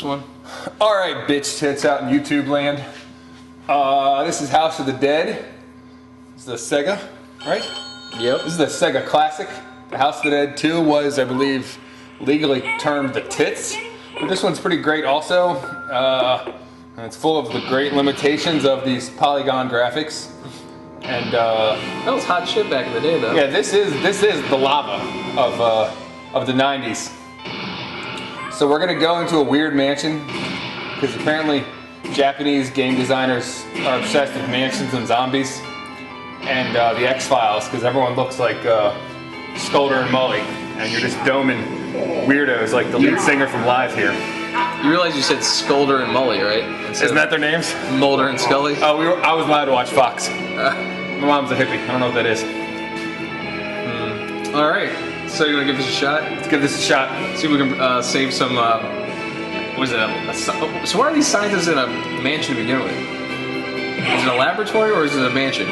one. All right, bitch tits out in YouTube land. This is House of the Dead. This is the Sega, right? Yep. This is the Sega Classic. The House of the Dead 2 was, I believe, legally termed the tits. But this one's pretty great also. And it's full of the great limitations of these polygon graphics. And that was hot shit back in the day, though. yeah, this is the lava of the 90s. So we're gonna go into a weird mansion because apparently Japanese game designers are obsessed with mansions and zombies, and the X-Files because everyone looks like Skulder and Mully, and you're just doming weirdos like the lead singer from Live here. You realize you said Skulder and Mully, right? Isn't that their names? Mulder and Scully? Oh, I was allowed to watch Fox. My mom's a hippie. I don't know what that is. All right. So you want to give this a shot? Let's give this a shot. See if we can save some. What is it? So why are these scientists in a mansion to begin with? Is it a laboratory or is it a mansion?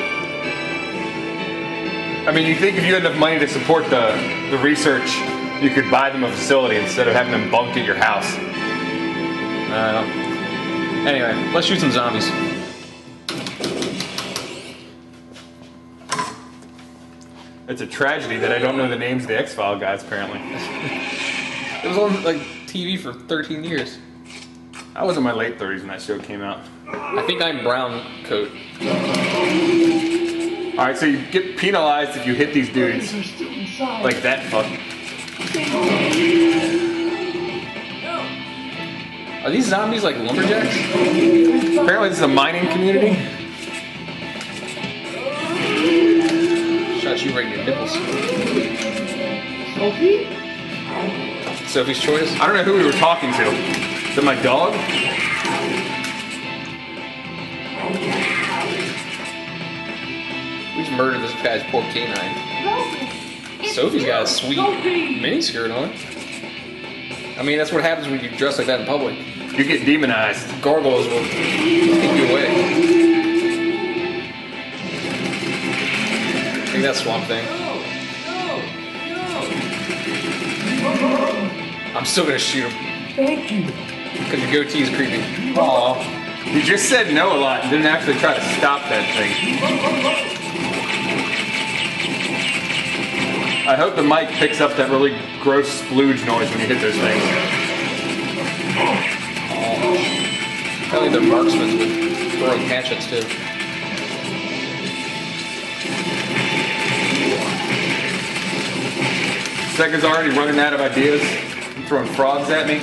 I mean, you think if you had enough money to support the research, you could buy them a facility instead of having them bunked at your house. I don't know. Anyway, let's shoot some zombies. It's a tragedy that I don't know the names of the X-File guys, apparently. It was on like TV for 13 years. I was in my late 30s when that show came out. I think I'm brown coat. Alright, so you get penalized if you hit these dudes. Like that fuck. Are these zombies like lumberjacks? Apparently this is a mining community. Shot you right in your nipples. Sophie? Sophie's Choice? I don't know who we were talking to. Is it my dog? We just murdered this guy's poor canine. Sophie's got a sweet miniskirt on. I mean, that's what happens when you dress like that in public. You get demonized. Gargoyles will take you away. I think that's Swamp Thing. I'm still gonna shoot him. Thank you. Because your goatee is creepy. Aw. You just said no a lot and didn't actually try to stop that thing. I hope the mic picks up that really gross splooge noise when you hit those things. Apparently they're marksmen with throwing hatchets too. Sega's already running out of ideas. I'm throwing frogs at me.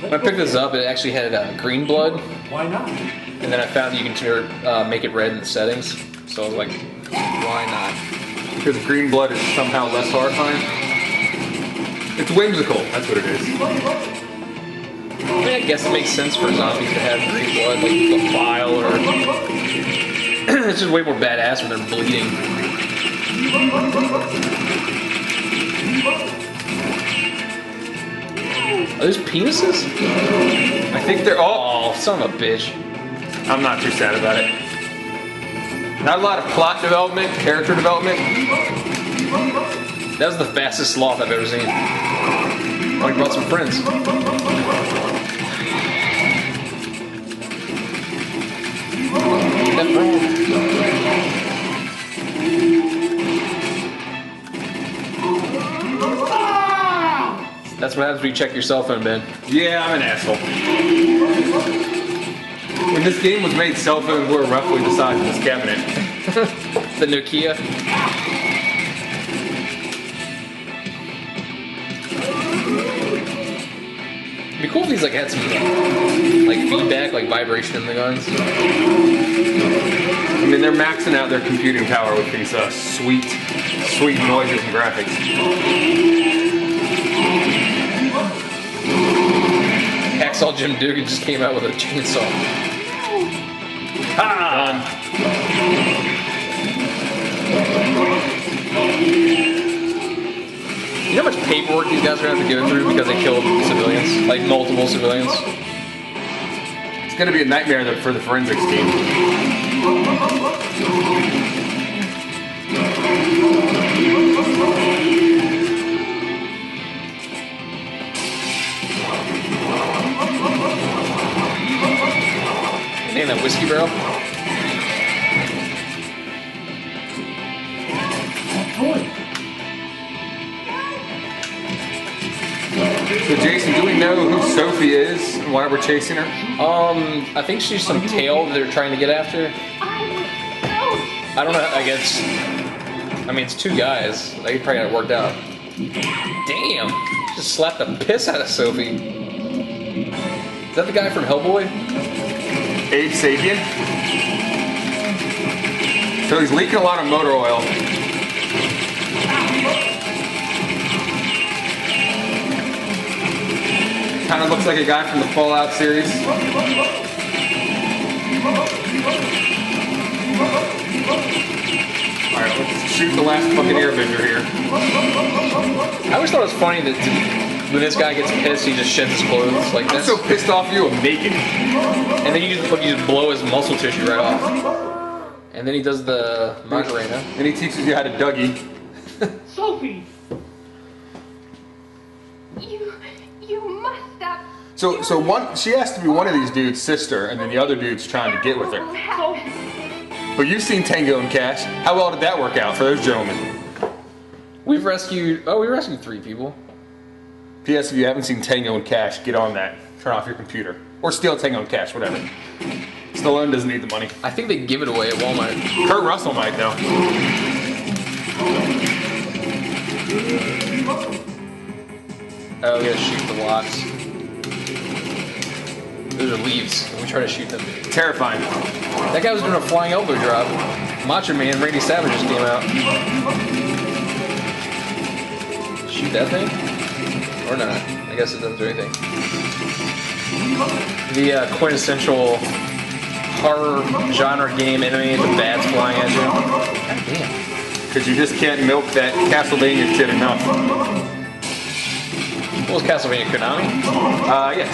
When I picked this up, it actually had green blood, Why not? and then I found you can make it red in the settings. So I was like, why not? Because green blood is somehow less horrifying. It's whimsical, that's what it is. I mean, I guess it makes sense for zombies to have green blood, like a vial, or it's just way more badass when they're bleeding. Are those penises? I think they're all... Oh, son of a bitch. I'm not too sad about it. Not a lot of plot development, character development. That was the fastest sloth I've ever seen. Oh, he brought some friends. That That's what happens when you check your cell phone, Ben. Yeah, I'm an asshole. When this game was made, cell phones were roughly the size of this cabinet. The Nokia. It'd be cool if these like had some like feedback, like vibration in the guns. I mean, they're maxing out their computing power with these sweet noises and graphics. Hacksaw Jim Duggan just came out with a chainsaw. Ha! You know how much paperwork these guys are gonna have to go through because they killed civilians? Like multiple civilians? It's gonna be a nightmare for the forensics team. that whiskey barrel. So Jason, do we know who Sophie is and why we're chasing her? I think she's some tail that they're trying to get after. I don't know. I guess. I mean, it's two guys. They probably got it worked out. Damn! Just slapped the piss out of Sophie. Is that the guy from Hellboy? Abe Sapien. So he's leaking a lot of motor oil. Kind of looks like a guy from the Fallout series. Alright, let's shoot the last fucking airbender here. I always thought it was funny that when this guy gets pissed, he just sheds his clothes like I'm this. so pissed off you, I'm naked. And then you just blow his muscle tissue right off. And then he does the Macarena. And he teaches you how to Dougie. Sophie! You must stop. So one, she has to be one of these dudes' sister, and then the other dude's trying to get with her. But you've seen Tango and Cash. How well did that work out for those gentlemen? We rescued 3 people. P.S. If you haven't seen Tango and Cash, get on that. Turn off your computer. Or steal Tango and Cash, whatever. Stallone doesn't need the money. I think they give it away at Walmart. Kurt Russell might, though. Oh, we gotta shoot the lots. Those are leaves. We try to shoot them. Terrifying. That guy was doing a flying elbow drop. Macho Man, Randy Savage just came out. Shoot that thing? Or not. I guess it doesn't do anything. The quintessential horror genre game enemy, the bats flying at you. God damn. Because you just can't milk that Castlevania shit enough. What was Castlevania, Konami? Yes.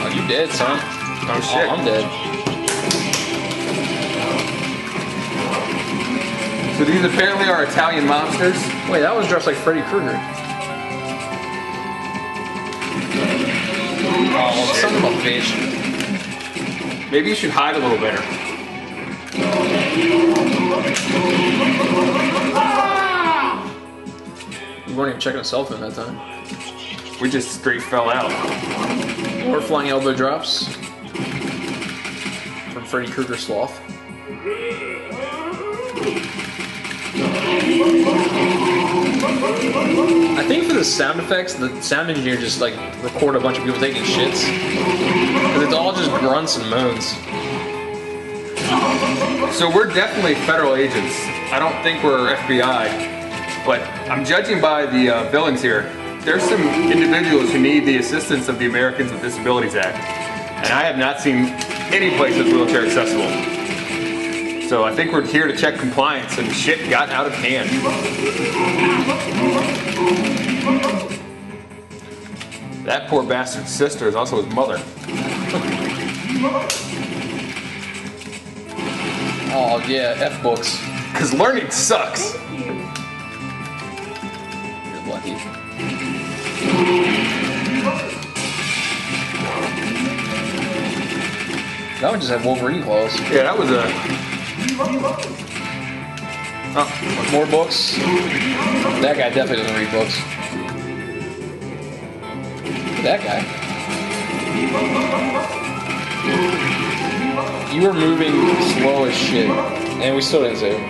Oh, you dead, son. Oh, shit. Oh, I'm dead. So these apparently are Italian mobsters. Wait, that was dressed like Freddy Krueger. Oh, son of a bitch. Maybe you should hide a little better. We weren't even checking a cell phone that time. We just straight fell out. More flying elbow drops from Freddy Krueger Sloth. I think for the sound effects, the sound engineer just like record a bunch of people taking shits. Because it's all just grunts and moans. So we're definitely federal agents. I don't think we're FBI, but I'm judging by the villains here. There's some individuals who need the assistance of the Americans with Disabilities Act, and I have not seen any place that's wheelchair accessible. So I think we're here to check compliance, and shit got out of hand. That poor bastard's sister is also his mother. Oh yeah, F books. Because learning sucks. You're lucky. That one just had Wolverine claws. Yeah, that was a... Oh, More books. That guy definitely doesn't read books. That guy. You were moving slow as shit, and we still didn't save him.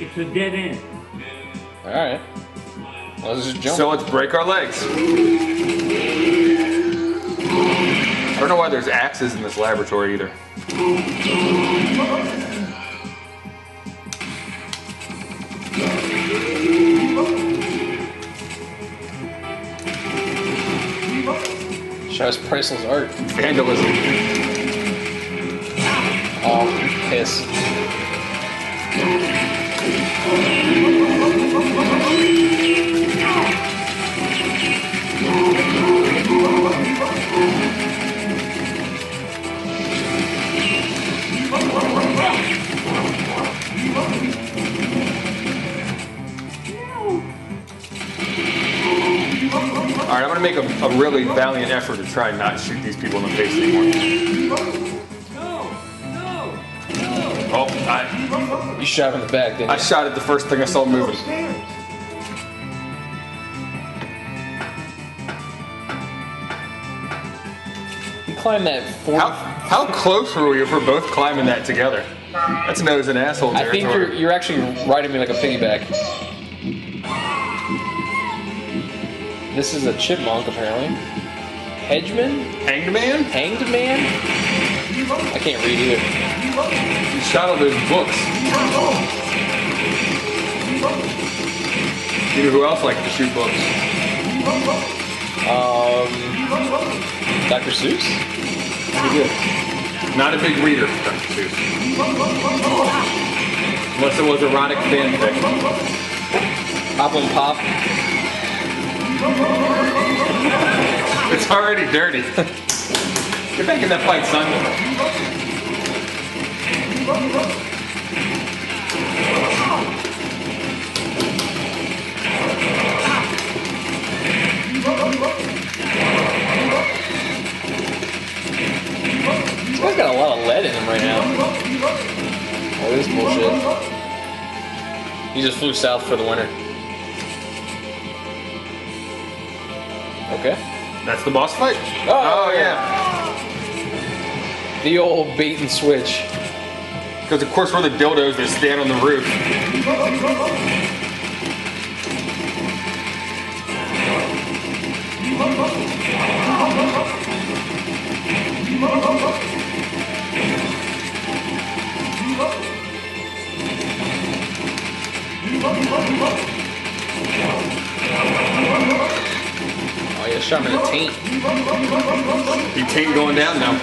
It's a dead end. Alright. Well, let's just jump. so let's break our legs. I don't know why there's axes in this laboratory either. Show us priceless art. Vandalism. Oh, piss. Alright, I'm gonna make a really valiant effort to try and not shoot these people in the face anymore. Oh, You shot him in the back, didn't you? I shot at the first thing I saw moving. You climbed that 40. How close were we if we're both climbing that together? That's nose and asshole I territory. think you're actually riding me like a piggyback. This is a chipmunk, apparently. Hedgeman? Hanged man? Hanged man? I can't read either. You shot all those books. You know who else likes to shoot books? Dr. Seuss? Pretty good. Not a big reader, Dr. Seuss. Unless it was erotic fanfic. Pop and pop. It's already dirty. Get back in that fight, son. This guy's got a lot of lead in him right now. Oh, this is bullshit. He just flew south for the winter. Okay. That's the boss fight? Oh, yeah. The old bait and switch. Because of course we're the dildos that stand on the roof. Oh yeah, shot him in the taint. You taint going down now.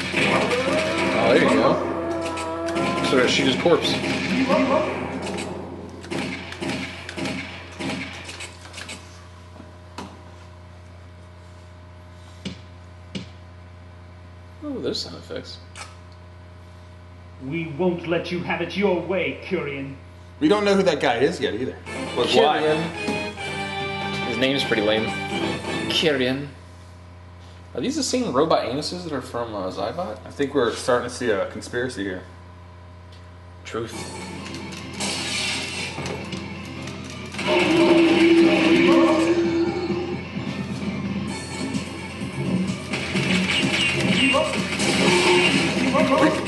Oh, there you go. So I shoot his corpse. Oh, there's sound effects. We won't let you have it your way, Curian. We don't know who that guy is yet either. But Kyrian. why? His name's pretty lame. Kyrian. Are these the same robot anuses that are from Zybot? I think we're starting to see a conspiracy here. Truth.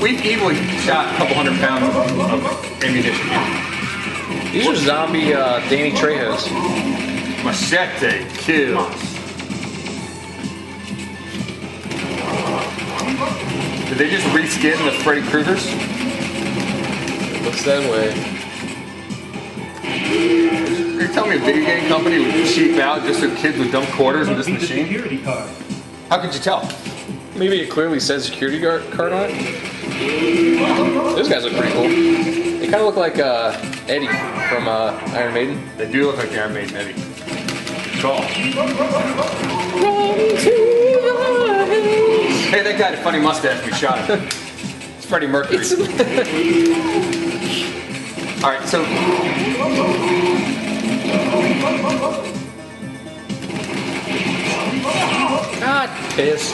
We've easily shot a couple 100 pounds of ammunition here. These are zombie Danny Trejos. Machete kills. Did they just reskin the Freddy Kruegers? Looks that way. You're telling me a video game company would cheap out just so kids would dump quarters in this Must be the machine? security card. How could you tell? Maybe it clearly says security card on it. Those guys look pretty cool. They kind of look like Eddie from Iron Maiden. They do look like the Iron Maiden Eddie. Cool. Hey, that guy had a funny mustache. We shot him. It's Freddie Mercury. All right, so God, piss.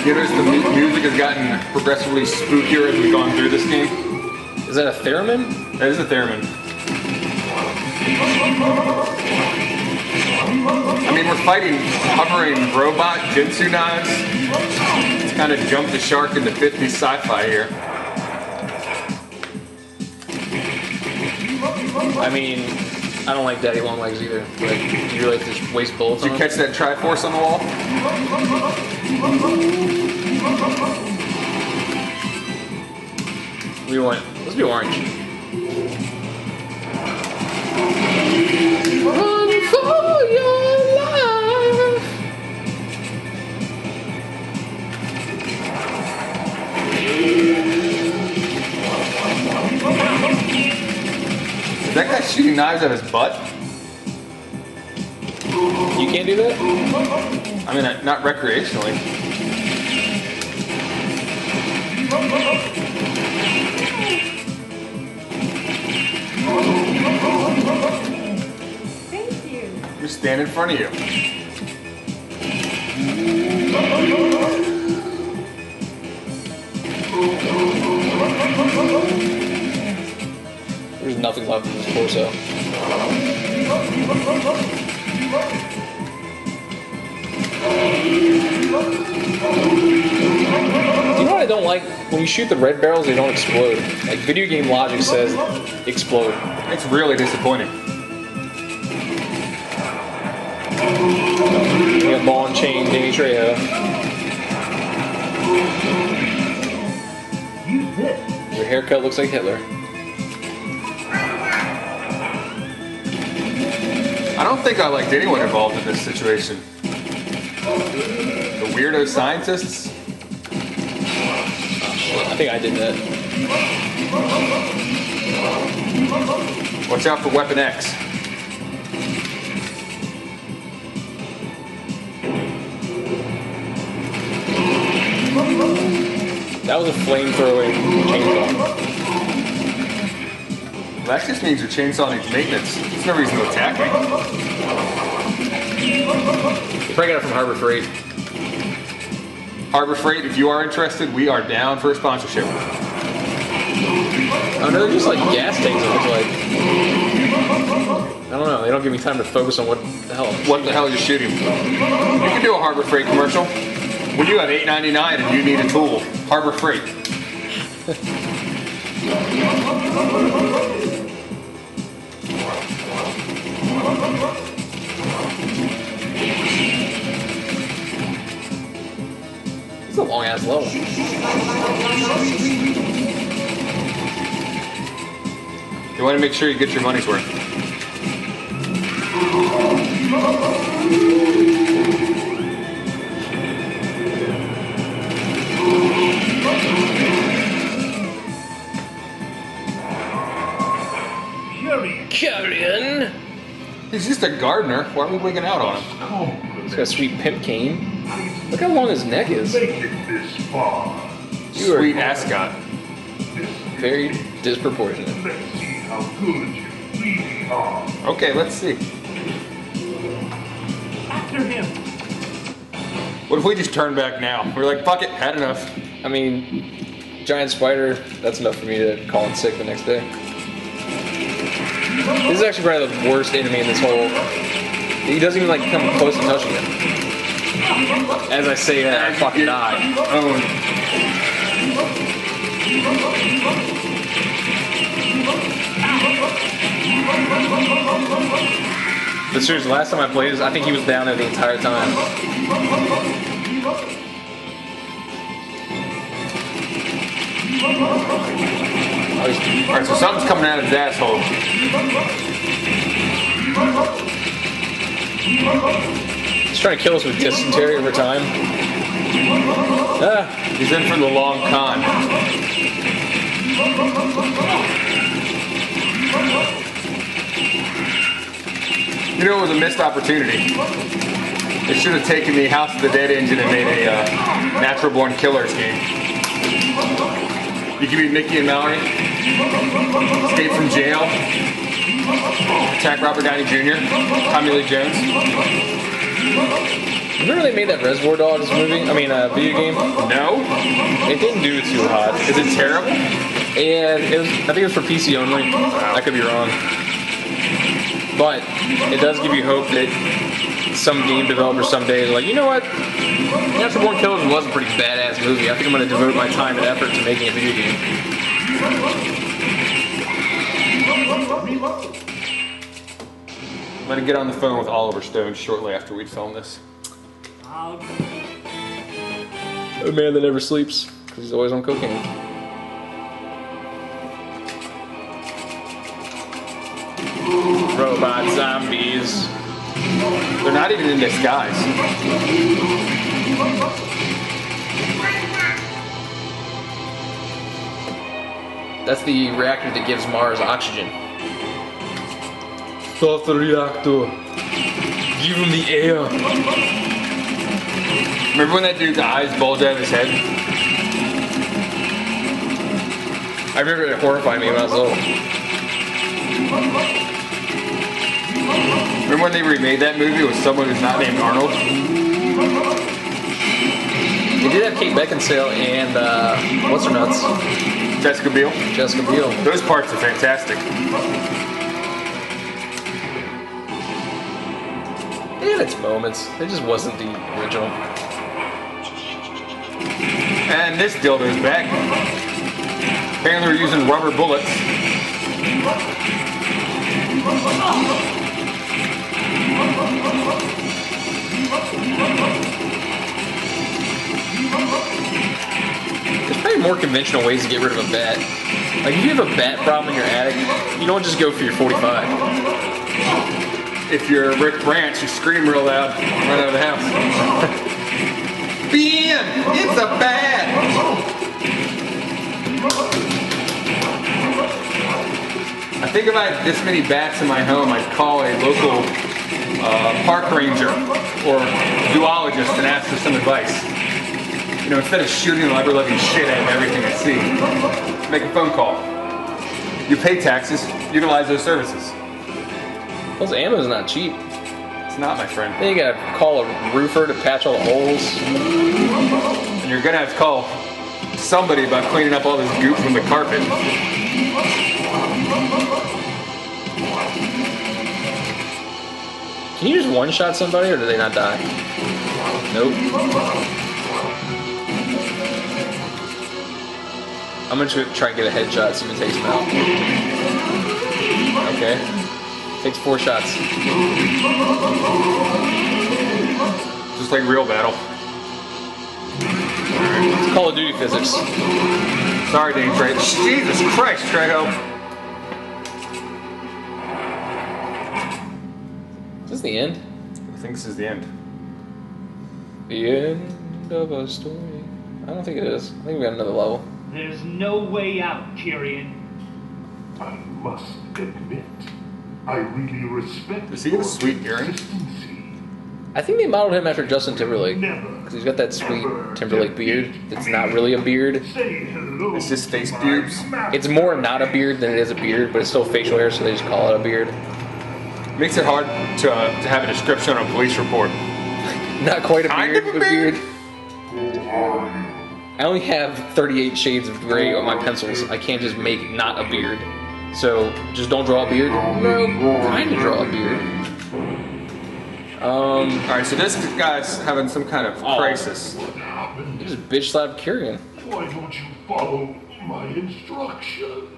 you notice the music has gotten progressively spookier as we've gone through this game. Is that a theremin? That is a theremin. I mean, we're fighting hovering robot Jinsu knives. It's kind of jumped the shark into 50s sci-fi here. I mean, I don't like Daddy Long Legs either. But do you like to waste bullets Did on you him? catch that Triforce on the wall? We want. Let's do orange. Run for your life. that guy shooting knives at his butt? You can't do that? I mean, not recreationally. Thank you. Just stand in front of you. There's nothing left in this torso. You know what I don't like? When you shoot the red barrels, they don't explode. Like, video game logic says explode. It's really disappointing. You got ball and chain, Danny Trejo. Use this. Your haircut looks like Hitler. I don't think I liked anyone involved in this situation. The weirdo scientists? I think I did that. Watch out for Weapon X. That was a flamethrowing chainsaw. Well, that just means your chainsaw needs maintenance. There's no reason to attack me. You probably got it from Harbor Freight. Harbor Freight, if you are interested, we are down for a sponsorship. Oh no, they're just like gas tanks, it looks like. I don't know, they don't give me time to focus on what the hell. What the hell are you shooting? You can do a Harbor Freight commercial. When you have $8.99 and you need a tool, Harbor Freight. It's a long ass level. You want to make sure you get your money's worth. Carrion! He's just a gardener. Why are we wigging out on him? He's got a sweet pimp cane. Look how long his neck is. Make it this far. You are Sweet ascot. very disproportionate. Let's see how good you really are. Okay, let's see. After him. What if we just turn back now? We're like, fuck it, had enough. I mean, giant spider, that's enough for me to call in sick the next day. This is actually probably the worst enemy in this whole... He doesn't even like come close to touching it. As I say that, I fucking die. Owned. But seriously, last time I played this, I think he was down there the entire time. Alright, so something's coming out of his asshole. He's trying to kill us with dysentery over time. Ah, He's in for the long con. You know, it was a missed opportunity. They should have taken the House of the Dead engine and made a Natural Born Killers game. You could be Mickey and Mallory, escape from jail, attack Robert Downey Jr., Tommy Lee Jones. remember they made that Reservoir Dogs movie? I mean, video game? No? It didn't do too hot. Is it terrible? And it was, I think it was for PC only. I could be wrong. But it does give you hope that some game developer someday is like, you know what? Natural Born Killers was a pretty badass movie. I think I'm going to devote my time and effort to making a video game. I'm gonna get on the phone with Oliver Stone shortly after we film this. I'll... A man that never sleeps, because he's always on cocaine. Robot zombies. They're not even in disguise. That's the reactor that gives Mars oxygen. Soft reactor. Give him the air. Remember when that dude's eyes bulged out of his head? I remember it horrified me when I was little. Remember when they remade that movie with someone who's not named Arnold? They did have Kate Beckinsale and what's her nuts? Jessica Biel. Jessica Biel. Those parts are fantastic. It had its moments. It just wasn't the original. And this dildo's back. Apparently we're using rubber bullets. There's probably more conventional ways to get rid of a bat. Like if you have a bat problem in your attic, you don't just go for your 45. If you're Rick Branch, you scream real loud, run out of the house. Ben, it's a bat! I think if I had this many bats in my home, I'd call a local park ranger or zoologist and ask for some advice. You know, instead of shooting the ever-loving shit out of everything I see, make a phone call. You pay taxes, utilize those services. Those ammo's not cheap. It's not, my friend. Then you gotta call a roofer to patch all the holes. And you're gonna have to call somebody about cleaning up all this goop from the carpet. Can you just one-shot somebody or do they not die? Nope. I'm gonna try and get a headshot, see if it takes him out. Okay. Takes 4 shots. Just like real battle. It's Call of Duty physics. Sorry, Dane Trey. Jesus Christ, Trejo. Is this the end? I think this is the end. The end of a story. I don't think it is. I think we got another level. There's no way out, Tyrion. I must admit, I really respect Does he have a sweet earring? consistency. I think they modeled him after Justin Timberlake. Never. Because he's got that sweet Timberlake beard. It's not really a beard. Say hello. It's just face to my pubes. master. It's more not a beard than it is a beard, but it's still facial hair, so they just call it a beard. Makes it hard to have a description on a police report. Not quite a Kind beard, of a but beard. Who are you? I only have 38 shades of gray on my pencils. I can't just make not a beard. So, just don't draw a beard? No, kind of draw a beard. Alright, so this guy's having some kind of crisis. What happened? He just bitch slapped Kyrian. Why don't you follow my instructions?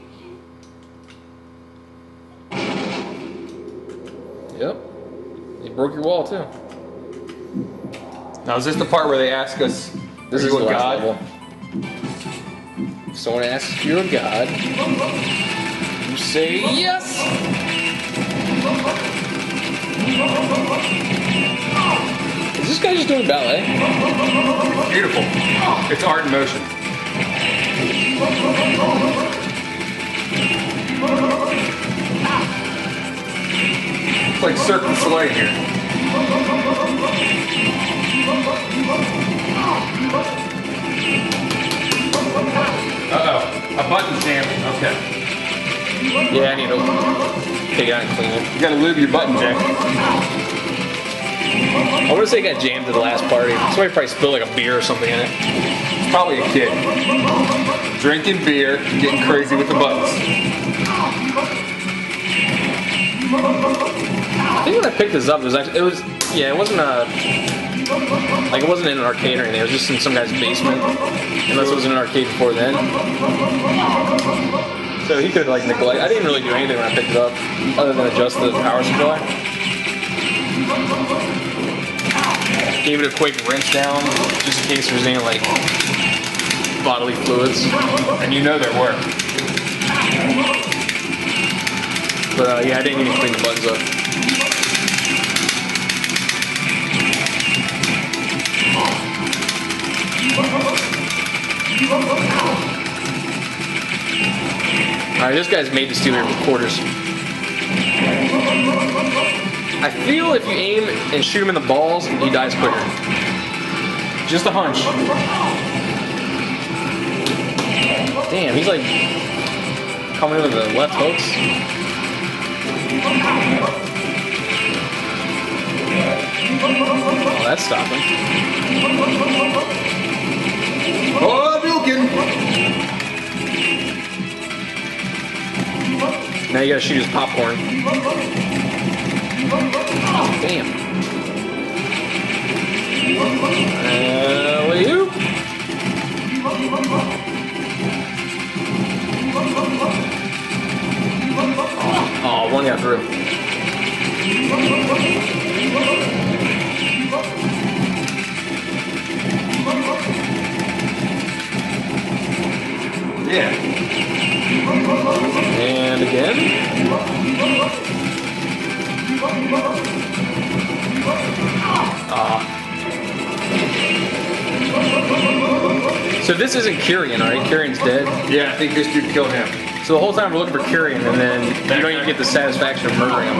Yep. He broke your wall, too. Now, is this the part where they ask us, This are is you the a last god? level. If someone asks if you're a god, you say yes! Is this guy just doing ballet? Beautiful. It's art in motion. It's like Cirque du Soleil here. Uh-oh. A button jammed. Okay. Yeah, I need to take it out and clean it. You gotta lube your button, Jack. I want to say it got jammed at the last party. Somebody probably spilled like a beer or something in it. It's probably a kid. Drinking beer, getting crazy with the buttons. I think when I picked this up, it wasn't it wasn't in an arcade or anything. It was just in some guy's basement. Unless it was in an arcade before then. So he could have like neglected. I didn't really do anything when I picked it up, other than adjust the power supply. Gave it a quick rinse down, just in case there's any like bodily fluids. And you know there were. But yeah, I didn't even clean the buttons up. Alright, this guy's made to steal your quarters. I feel if you aim and shoot him in the balls, he dies quicker. Just a hunch. Damn, he's like coming in with the left hooks. Oh, that's stopping. Oh, Vulcan! Now you gotta shoot his popcorn. Damn. Alley-oop. Oh, one got through. Yeah. And again. So this isn't Kyrian, right? Kyrian's dead. Yeah, I think this dude killed him. So the whole time we're looking for Kyrian, and then you don't even get the satisfaction of murdering him.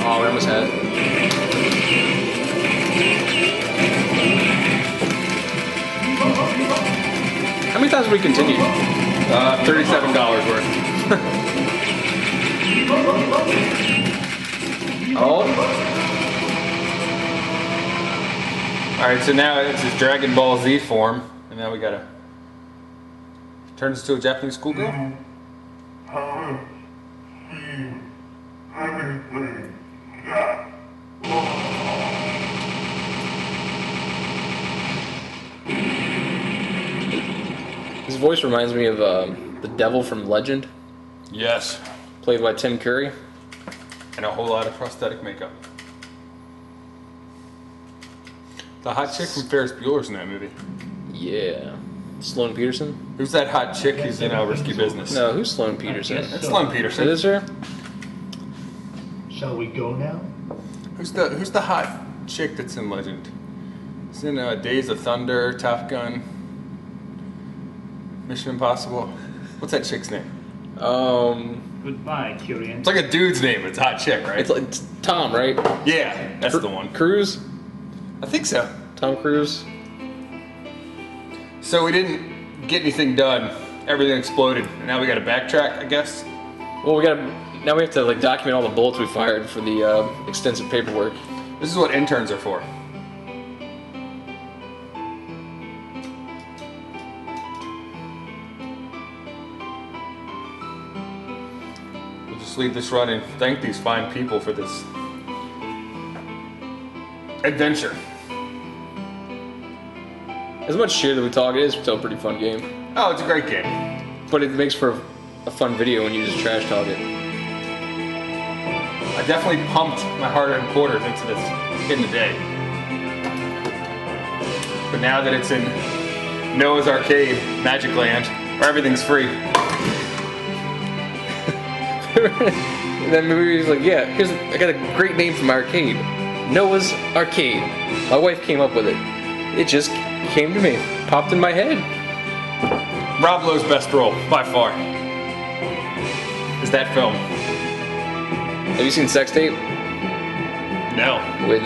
Oh, we almost had it. How many times have we continued? $37 worth. Oh. Alright, so now it's his Dragon Ball Z form, and now we gotta... Turns into a Japanese schoolgirl? His voice reminds me of the devil from Legend, Yes. played by Tim Curry. And a whole lot of prosthetic makeup. The hot chick from Ferris Bueller's in that movie. Yeah. Sloane Peterson? Who's that hot chick who's in Risky Business? No, who's Sloane Peterson? That's Sloane Peterson. It is her? Shall we go now? Who's the hot chick that's in Legend? It's in Days of Thunder, Top Gun, Mission Impossible. What's that chick's name? Goodbye, Kyrian. It's like a dude's name. It's a hot chick, right? It's Tom, right? Yeah, that's the one. Cruise? I think so. Tom Cruise? So we didn't get anything done. Everything exploded. And now we got to backtrack, I guess. Well, now we have to like document all the bullets we fired for the extensive paperwork. This is what interns are for. We'll just leave this run and thank these fine people for this adventure. As much shit that we talk, it is still a pretty fun game. Oh, it's a great game. But it makes for a fun video when you just trash talk it. I definitely pumped my hard-earned quarters into this in the day. But now that it's in Noah's Arcade, Magic Land, where everything's free. And then movie was like, yeah, I got a great name for my arcade. Noah's Arcade. My wife came up with it. It just came to me. Popped in my head. Rob Lowe's best role, by far, is that film. Have you seen Sex Tape? No. With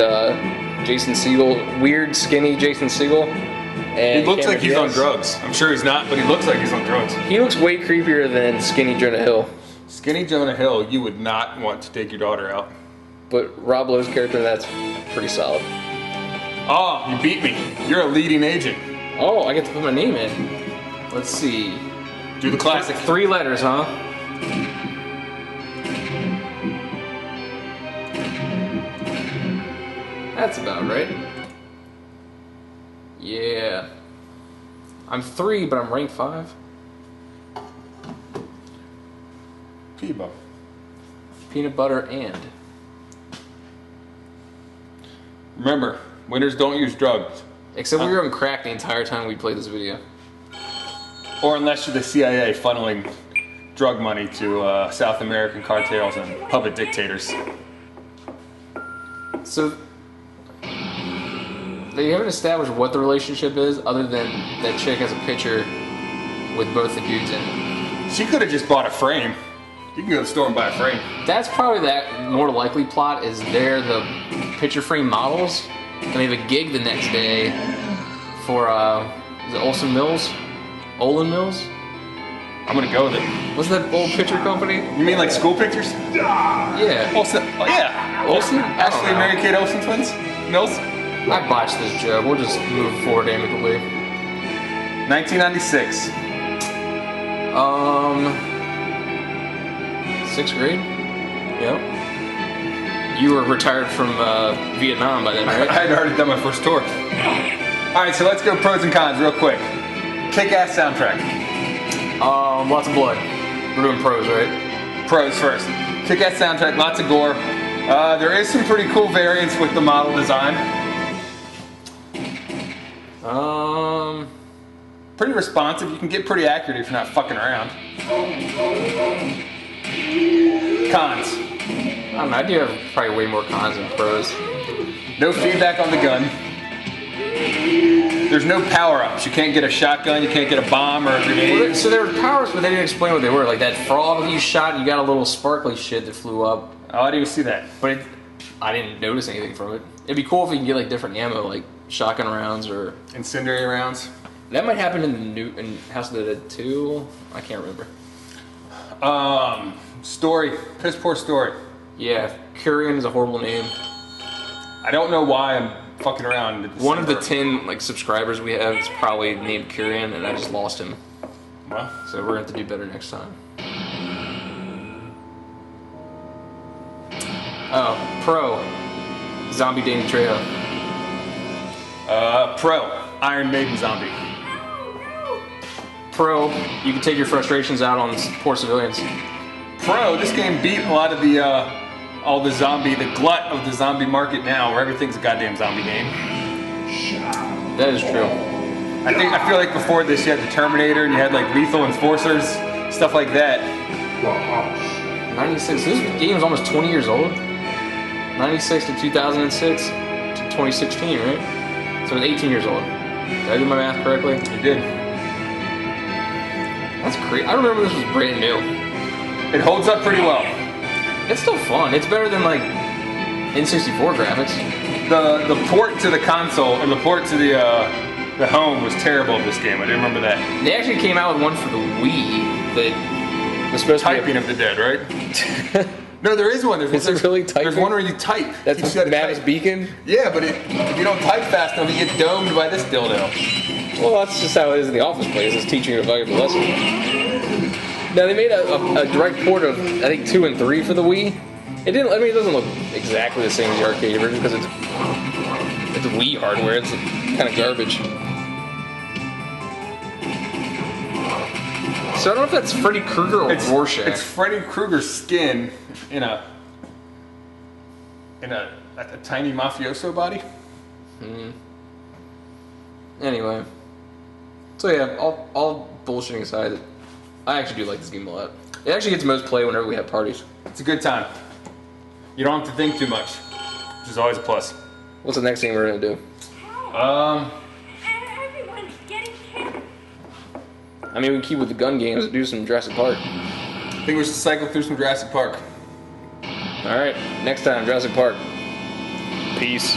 Jason Segel, weird, skinny Jason Segel. And He looks Cameron like he's on Diaz. drugs. I'm sure he's not, but he looks like he's on drugs. He looks way creepier than skinny Jonah Hill. Skinny Jonah Hill, you would not want to take your daughter out. But Rob Lowe's character, that's pretty solid. Oh, you beat me. You're a leading agent. Oh, I get to put my name in. Let's see. Do the classic. 3 letters, huh? That's about right. Yeah. I'm 3, but I'm ranked 5. Peebo. Peanut butter and. Remember, winners don't use drugs. Except we were on crack the entire time we played this video. Or unless you're the CIA funneling drug money to South American cartels and puppet dictators. So, They haven't established what the relationship is, other than that chick has a picture with both the dudes in it. She could have just bought a frame. You can go to the store and buy a frame. That's probably that more likely plot, is they're the picture frame models, and they have a gig the next day for, is it Olsen Mills? Olin Mills? I'm gonna go with it. What's that old picture company? You mean like school pictures? Yeah. Olsen, oh yeah. Olsen? Ashley and Mary Kate Olsen twins? Mills? I botched this joke. We'll just move forward amicably. 1996. 6th grade? Yep. You were retired from Vietnam by then, right? I had already done my first tour. Alright, so let's go pros and cons real quick. Kick-ass soundtrack. Lots of blood. We're doing pros, right? Pros first. Kick-ass soundtrack, lots of gore. There is some pretty cool variants with the model design. Pretty responsive. You can get pretty accurate if you're not fucking around. Cons. I don't know, I do have probably way more cons than pros. No feedback on the gun. There's no power-ups. You can't get a shotgun, you can't get a bomb or a grenade. So there were powers, but they didn't explain what they were. Like that frog that you shot, you got a little sparkly shit that flew up. Oh, I didn't even see that. But I didn't notice anything from it. It'd be cool if you can get like different ammo, like shotgun rounds or... Incendiary rounds. That might happen in House of the Dead 2. I can't remember. Story. Piss poor story. Yeah, Curian is a horrible name. I don't know why I'm fucking around. One of the 10 like subscribers we have is probably named Curian, and I just lost him. Well, So we're gonna have to do better next time. Oh, pro. Zombie Danny Trejo. pro. Iron Maiden zombie. Pro, you can take your frustrations out on poor civilians. Pro, this game beat a lot of the, all the glut of the zombie market now, where everything's a goddamn zombie game. That is true. I feel like before this you had the Terminator and you had like Lethal Enforcers, stuff like that. 96, this game's almost 20 years old. 96 to 2006 to 2016, right? So it's 18 years old. Did I do my math correctly? You did. That's crazy. I remember this was brand new. It holds up pretty well. It's still fun. It's better than like N64 graphics. The port to the console and the port to the home was terrible of this game. I do remember that. They actually came out with one for the Wii that was supposed to be Typing of the Dead, right? No, there is one. Is it really typing? There's one where you type. That's You gotta Mavis type. Beacon? Yeah, but if you don't type fast enough, you get domed by this dildo. Well, that's just how it is in the Office Place. It's teaching you a valuable lesson. Now, they made a direct port of, I think, 2 and 3 for the Wii. It doesn't look exactly the same as the arcade version because it's Wii hardware. It's kind of garbage. So I don't know if that's Freddy Krueger or Rorschach. It's Freddy Krueger's skin in a tiny mafioso body. Anyway. So yeah, all bullshitting aside, I actually do like this game a lot. It actually gets most play whenever we have parties. It's a good time. You don't have to think too much, which is always a plus. What's the next thing we're gonna do? Everyone's getting killed. I mean, we keep with the gun games and do some Jurassic Park. I think we should cycle through some Jurassic Park. Alright, next time, Jurassic Park. Peace.